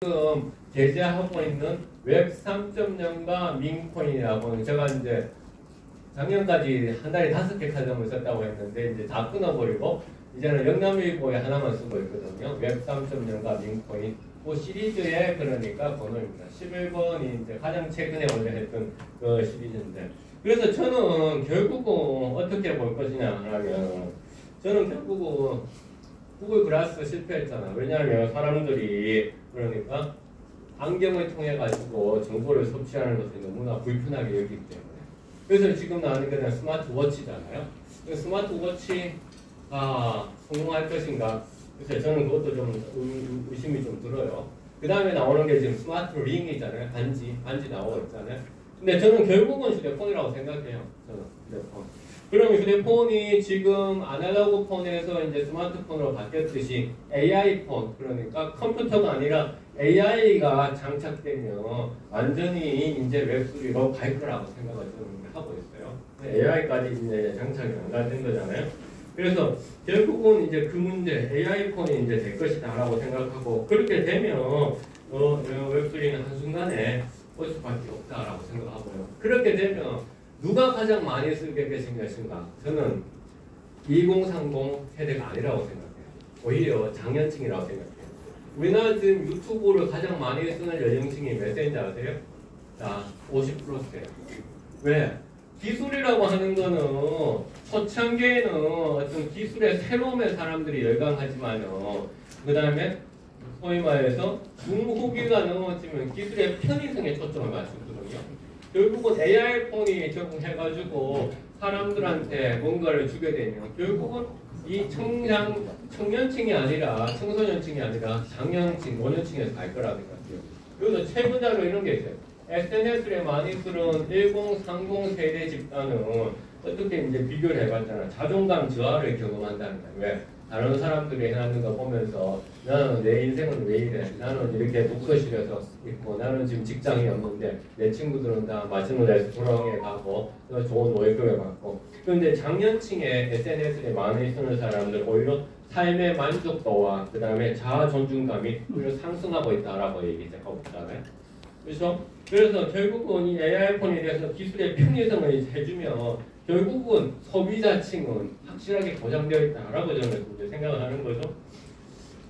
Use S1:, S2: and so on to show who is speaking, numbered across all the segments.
S1: 지금 제재하고 있는 웹 3.0과 민코인이라고 제가 이제 작년까지 한 달에 5개 칼럼을 썼다고 했는데 이제 다 끊어버리고 이제는 영남일보에 하나만 쓰고 있거든요. 웹 3.0과 민코인 그 시리즈의 그러니까 번호입니다. 11번이 이제 가장 최근에 원래 했던 그 시리즈인데 그래서 저는 결국은 어떻게 볼 것이냐 하면 저는 결국은 구글 글라스 실패했잖아. 왜냐하면 사람들이 그러니까 안경을 통해 가지고 정보를 섭취하는 것이 너무나 불편하게 여기기 때문에 그래서 지금 나오는 게 그냥 스마트워치잖아요. 스마트워치가 성공할 것인가? 그래서 저는 그것도 좀 의심이 좀 들어요. 그 다음에 나오는 게 지금 스마트 링이잖아요. 반지 나오고 있잖아요. 근데 저는 결국은 휴대폰이라고 생각해요. 저는 휴대폰. 그럼 휴대폰이 지금 아날로그 폰에서 이제 스마트폰으로 바뀌었듯이 AI 폰, 그러니까 컴퓨터가 아니라 AI가 장착되면 완전히 이제 웹3로 갈 거라고 생각을 저는 하고 있어요. AI까지 이제 장착이 안 된 거잖아요. 그래서 결국은 이제 그 문제, AI 폰이 이제 될 것이다라고 생각하고 그렇게 되면 웹3는 한순간에 올 수밖에 없다라고 생각하고요. 그렇게 되면 누가 가장 많이 쓰게 되신 것인가? 저는 2030 세대가 아니라고 생각해요. 오히려 장년층이라고 생각해요. 우리나라 지금 유튜브를 가장 많이 쓰는 연령층이 몇 세인지 아세요? 자, 50%세요. 왜? 기술이라고 하는 거는 초창기에는 어떤 기술의 새로움에 사람들이 열광하지만요. 그 다음에 소위 말해서 중후기가 넘어지면 기술의 편의성에 초점을 맞추거든요. 결국은 AI 폰이 적응해가지고 사람들한테 뭔가를 주게 되면 결국은 이 청년층이 아니라 청소년층이 아니라 장년층, 노년층에서 갈 거라고 생각해요. 그래서 최근자로 이런 게 있어요. SNS에 많이 쓰는 1030 세대 집단은 어떻게 이제 비교를 해봤잖아. 자존감 저하를 경험한다는 거예요. 왜? 다른 사람들이 해하는 거 보면서 나는 내 인생은 왜 이래? 나는 이렇게 독서실에서 있고 나는 지금 직장이 없는데 내 친구들은 다 맛있는 레스토랑에 가고 좋은 월급을 받고 그런데 장년층에 SNS에 많이 쓰는 사람들 오히려 삶의 만족도와 그 다음에 자아 존중감이 오히려 상승하고 있다라고 얘기하고 있잖아요. 그렇죠? 그래서 결국은 이 AI폰에 대해서 기술의 편의성을 해주면 결국은 소비자층은 확실하게 보장되어 있다라고 저는 이제 생각을 하는 거죠.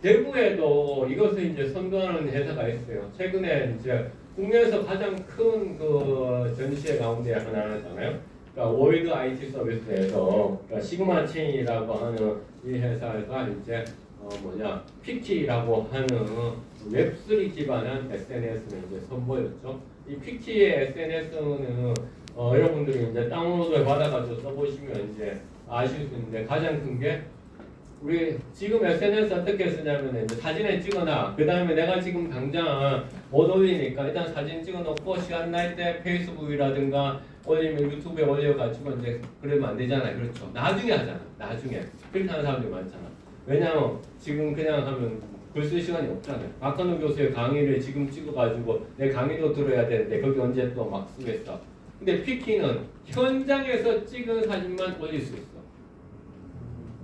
S1: 대구에도 이것을 이제 선도하는 회사가 있어요. 최근에 이제 국내에서 가장 큰 그 전시회 가운데 하나잖아요. 그러니까 월드 IT 서비스에서 그러니까 시그마 체인이라고 하는 이 회사가 이제 피키라고 하는 웹3 기반한 SNS를 이제 선보였죠. 이 피키의 SNS는 여러분들이 이제 다운로드를 받아가지고 써보시면 이제 아실 수 있는데 가장 큰 게 우리 지금 SNS 어떻게 쓰냐면 이제 사진을 찍어놔. 그 다음에 내가 지금 당장 못 올리니까 일단 사진 찍어놓고 시간 날 때 페이스북이라든가 올리면 유튜브에 올려가지고 이제 그러면 안 되잖아요. 그렇죠. 나중에 하잖아. 나중에. 그렇게 하는 사람들이 많잖아. 왜냐면 지금 그냥 하면 글 쓸 시간이 없잖아요. 박한우 교수의 강의를 지금 찍어가지고 내 강의도 들어야 되는데 거기 언제 또 막 쓰겠어. 근데 피키는 현장에서 찍은 사진만 올릴 수 있어.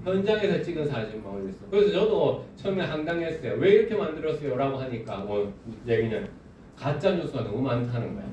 S1: 현장에서 찍은 사진만 올릴 수 있어. 그래서 저도 처음에 황당했어요. 왜 이렇게 만들었어요? 라고 하니까 얘기는 가짜뉴스가 너무 많다는 거야.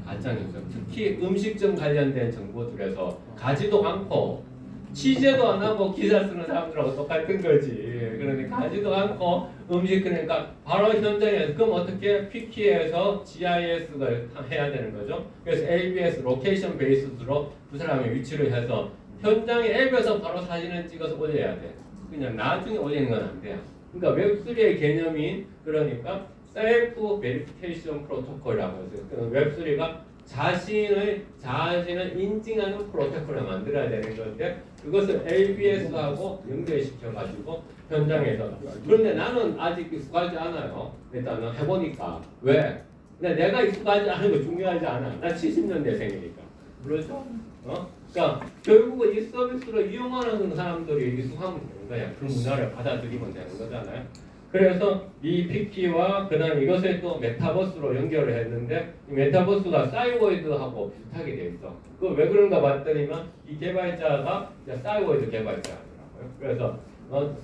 S1: 가짜뉴스. 특히 음식점 관련된 정보들에서 가지도 않고 취재도 안 하고 기사 쓰는 사람들하고 똑같은 거지. 그러니까 가지도 않고 음식 그러니까 바로 현장에서 그럼 어떻게 피키에서 GIS를 해야 되는 거죠. 그래서 ABS 로케이션 베이스로 그 사람의 위치를 해서 현장에 앱에서 바로 사진을 찍어서 올려야 돼. 그냥 나중에 올리는 건 안 돼요. 그러니까 웹3의 개념인 그러니까 셀프 베리피케이션 프로토콜이라고 해서 웹3가 자신을 인증하는 프로토콜을 만들어야 되는 건데 그것을 ABS하고 연결시켜가지고 현장에서 그런데 나는 아직 익숙하지 않아요. 일단은 해보니까 왜? 근데 내가 익숙하지 않은 거 중요하지 않아. 나 70년대생이니까 그렇죠? 그러니까 결국은 이 서비스를 이용하는 사람들이 익숙하면 되는 거야. 그 문화를 받아들이면 되는 거잖아요. 그래서 이 피키와 그 다음 이것을 또 메타버스로 연결을 했는데 이 메타버스가 사이월드하고 비슷하게 돼 있어. 그 왜 그런가 봤더니만 이 개발자가 사이월드 개발자더라고요. 그래서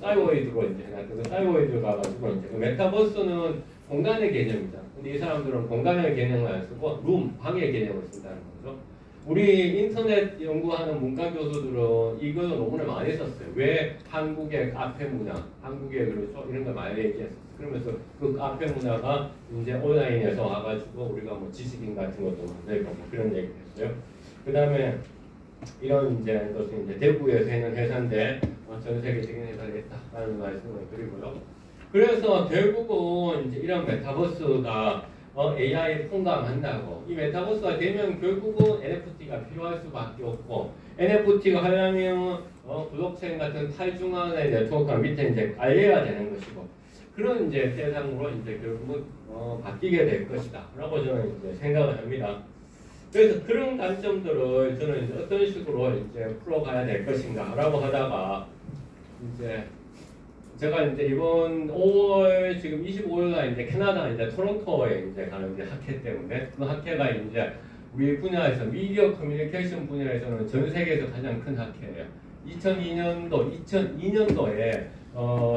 S1: 사이월드로 이제 해놨는데 사이월드가 가지고 이제 그 메타버스는 공간의 개념이잖아. 근데 이 사람들은 공간의 개념을 안 쓰고 룸, 방의 개념을 쓴다는 거죠. 우리 인터넷 연구하는 문과 교수들은 이거 논문을 많이 썼어요. 왜 한국의 카페 문화, 한국의 그렇죠 이런 걸 많이 얘기했었어요. 그러면서 그 카페 문화가 이제 온라인에서 와가지고 우리가 뭐 지식인 같은 것도 만들고 뭐 그런 얘기를 했어요. 그 다음에 이런 이제 것은 이제 대구에서 있는 회사인데 전 세계적인 회사가 있다라는 말씀을 드리고요. 그래서 결국은 이제 이런 메타버스가 AI에 통감한다고. 이 메타버스가 되면 결국은 NFT가 필요할 수밖에 없고, NFT가 하려면 블록체인 같은 탈중앙의 네트워크가 밑에 이제 깔려야 되는 것이고, 그런 이제 세상으로 이제 결국은 바뀌게 될 것이다라고 저는 이제 생각을 합니다. 그래서 그런 관점들을 저는 이제 어떤 식으로 이제 풀어가야 될 것인가라고 하다가 이제 제가 이제 이번 5월 지금 25일날 이제 캐나다 이제 토론토에 이제 가는 이제 학회 때문에 그 학회가 이제 우리 분야에서 미디어 커뮤니케이션 분야에서는 전 세계에서 가장 큰 학회예요. 2002년도에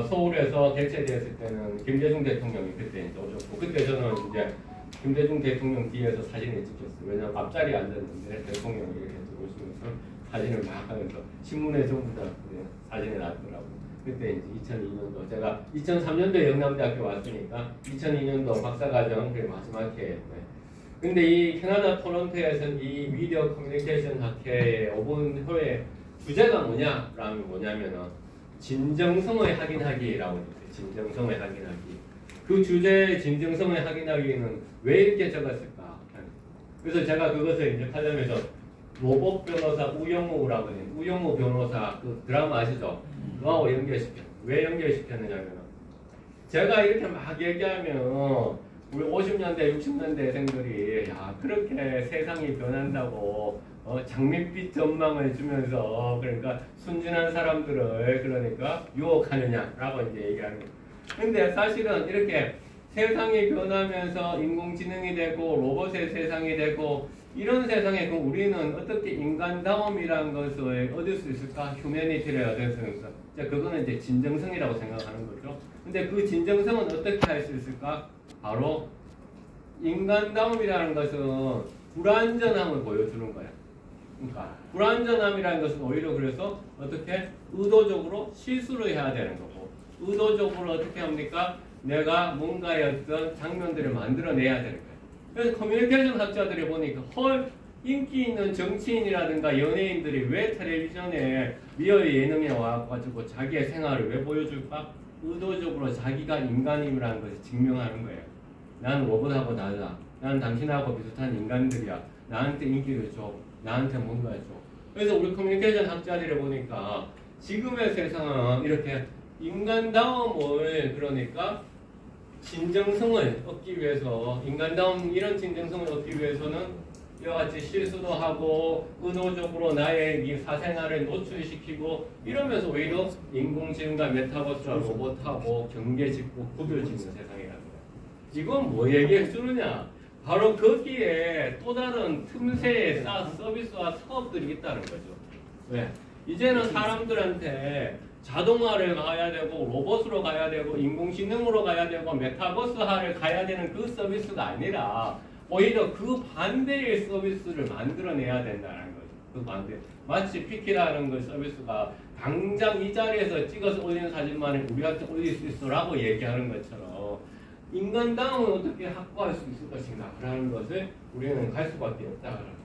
S1: 서울에서 개최되었을 때는 김대중 대통령이 그때 이제 오셨고 그때 저는 이제 김대중 대통령 뒤에서 사진을 찍혔어요. 왜냐면 앞자리에 앉았는데 대통령이 이렇게 들어오시면서 사진을 막 하면서 신문에 전부 다 사진이 나왔더라고요. 그때 이제 2002년도 제가 2003년도에 영남대학교 왔으니까 2002년도 박사과정 그 마지막 해였고요. 근데 이 캐나다 토론토에서는 이 미디어 커뮤니케이션 학회의 5분 회의 주제가 뭐냐면은 진정성을 확인하기라고 했어요. 진정성을 확인하기. 그 주제의 진정성을 확인하기는 왜 이렇게 적었을까? 그래서 제가 그것을 이제 하려면서 로봇 변호사 우영우라고 해요. 우영우 변호사 그 드라마 아시죠? 그거하고 연결시켰어요. 왜 연결시켰느냐면 제가 이렇게 막 얘기하면 우리 50년대, 60년대생들이 야 그렇게 세상이 변한다고 장밋빛 전망을 주면서 그러니까 순진한 사람들을 그러니까 유혹하느냐라고 이제 얘기하는 거예요. 근데 사실은 이렇게 세상이 변하면서 인공지능이 되고 로봇의 세상이 되고 이런 세상에 그럼 우리는 어떻게 인간다움이라는 것을 얻을 수 있을까? 휴머니티를 얻을 수 있을까? 그거는 이제 진정성이라고 생각하는 거죠. 근데 그 진정성은 어떻게 할 수 있을까? 바로 인간다움이라는 것은 불완전함을 보여주는 거야. 그러니까 불완전함이라는 것은 오히려 그래서 어떻게 의도적으로 실수를 해야 되는 거고 의도적으로 어떻게 합니까? 내가 뭔가의 어떤 장면들을 만들어내야 되는 거예요. 그래서 커뮤니케이션 학자들이 보니까 헐 인기 있는 정치인이라든가 연예인들이 왜 텔레비전에 리얼 예능에 와가지고 자기의 생활을 왜 보여줄까? 의도적으로 자기가 인간임이라는 것을 증명하는 거예요. 나는 로봇하고 달라. 나는 당신하고 비슷한 인간들이야. 나한테 인기를 줘. 나한테 뭔가 줘. 그래서 우리 커뮤니케이션 학자들이 보니까 지금의 세상은 이렇게 인간다움을 그러니까 진정성을 얻기 위해서 인간다움 이런 진정성을 얻기 위해서는 이와 같이 실수도 하고 의도적으로 나의 이 사생활을 노출시키고 이러면서 오히려 인공지능과 메타버스와 로봇하고 경계 짓고 구별 짓는 세상이라는 거예요. 이건 뭐 얘기해 주느냐? 바로 거기에 또 다른 틈새의 서비스와 사업들이 있다는 거죠. 왜? 이제는 사람들한테 자동화를 가야 되고 로봇으로 가야 되고 인공지능으로 가야 되고 메타버스화를 가야 되는 그 서비스가 아니라 오히려 그 반대의 서비스를 만들어내야 된다는 거죠. 그 반대. 마치 피키라는 그 서비스가 당장 이 자리에서 찍어서 올리는 사진만을 우리한테 올릴 수 있어라고 얘기하는 것처럼 인간다움은 어떻게 확보할 수 있을 것인가 라는 것을 우리는 갈 수밖에 없다는 거예요.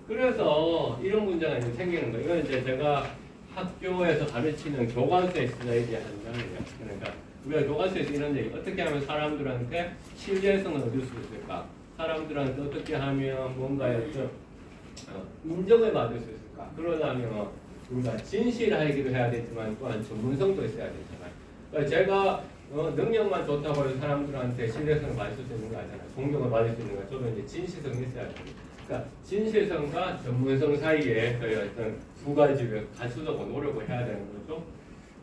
S1: 그래서 이런 문제가 이제 생기는 거예요. 이건 이제 제가 학교에서 가르치는 교과서의 슬라이드의 한 장이에요. 그러니까 우리가 교과서에서 이런 얘기 어떻게 하면 사람들한테 신뢰성을 얻을 수 있을까? 사람들한테 어떻게 하면 뭔가의 인정을 받을 수 있을까? 그러려면 우리가 진실하기도 해야 되지만 또한 전문성도 있어야 되잖아요. 그러니까 제가 능력만 좋다고 해서 사람들한테 신뢰성을 받을 수 있는 거 아니잖아요. 존경을 받을 수 있는 거. 저도 이제 진실성이 있어야 됩니다. 그러니까 진실성과 전문성 사이에 저희 어떤 두 가지를 갖추려고 노력을 해야 되는 거죠.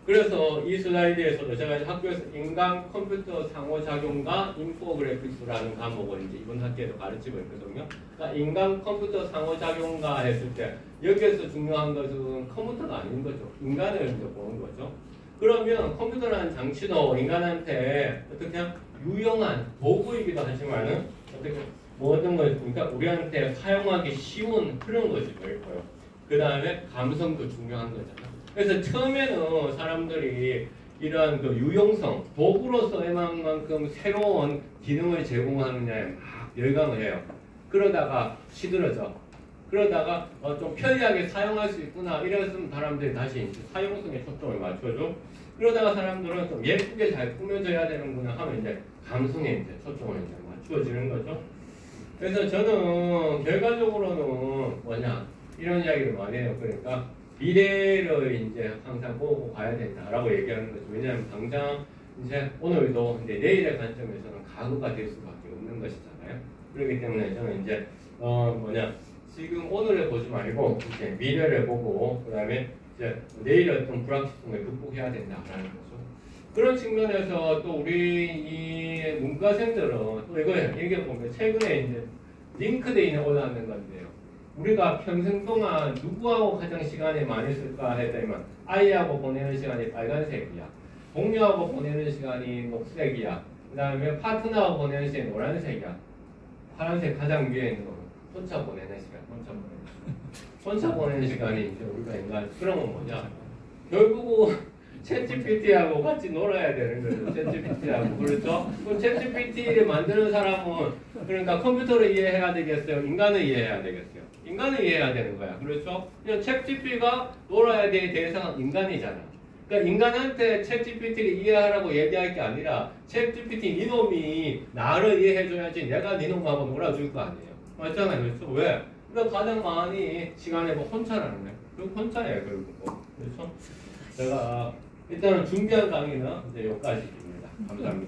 S1: 그래서 이 슬라이드에서도 제가 학교에서 인간 컴퓨터 상호작용과 인포그래픽스라는 과목을 이제 이번 학기에도 가르치고 있거든요. 그러니까 인간 컴퓨터 상호작용과 했을 때 여기에서 중요한 것은 컴퓨터가 아닌 거죠. 인간을 이제 보는 거죠. 그러면 컴퓨터라는 장치도 인간한테 어떻게 유용한 도구이기도 하지만은 어떻게 모든 걸 그러니까 우리한테 사용하기 쉬운 그런 것이 있고요. 그 다음에 감성도 중요한 거잖아. 그래서 처음에는 사람들이 이러한 그 유용성, 도구로서 얼마만큼 새로운 기능을 제공하느냐에 막 열광을 해요. 그러다가 시들어져. 그러다가 좀 편리하게 사용할 수 있구나 이랬으면 사람들이 다시 이제 사용성에 초점을 맞춰줘. 그러다가 사람들은 좀 예쁘게 잘 꾸며져야 되는구나 하면 이제 감성에 이제 초점을 이제 맞추어지는 거죠. 그래서 저는 결과적으로는 뭐냐 이런 이야기를 많이 해요. 그러니까 미래를 이제 항상 보고 가야 된다라고 얘기하는 거죠. 왜냐하면 당장 이제 오늘도 이제 내일의 관점에서는 과거가 될 수밖에 없는 것이잖아요. 그렇기 때문에 저는 이제 지금 오늘을 보지 말고 이제 미래를 보고 그다음에 이제 내일 어떤 불확실성을 극복해야 된다라는 거죠. 그런 측면에서 또 우리 이 문과생들은 또 이거 얘기해 보면 최근에 이제 링크드인에 올라왔는 건데요. 우리가 평생 동안 누구하고 가장 시간이 많이 쓸까 했더니만 아이하고 보내는 시간이 빨간색이야. 동료하고 보내는 시간이 녹색이야. 그 다음에 파트너하고 보내는 시간이 노란색이야. 파란색 가장 위에 있는 거는 혼자 보내는 시간. 혼자 보내는 시간이 이제 우리가 인간 그런 건 뭐냐? 결국은 챗GPT하고 같이 놀아야 되는 거죠. 챗GPT하고 그렇죠? 그럼 챗GPT를 만드는 사람은 그러니까 컴퓨터를 이해해야 되겠어요? 인간을 이해해야 되겠어요? 인간을 이해해야 되는 거야. 그렇죠? 그냥 챗GPT가 놀아야 될 대상은 인간이잖아. 그러니까 인간한테 챗GPT를 이해하라고 얘기할 게 아니라 챗GPT 니놈이 나를 이해해줘야지 내가 니놈하고 놀아줄 거 아니에요. 맞잖아요. 그렇죠? 왜? 그러니까 가장 많이 시간에 뭐 혼자라는 거예요. 그리고 혼자예요. 결국. 그렇죠? 제가 일단은 준비한 강의는 이제 여기까지입니다. 감사합니다.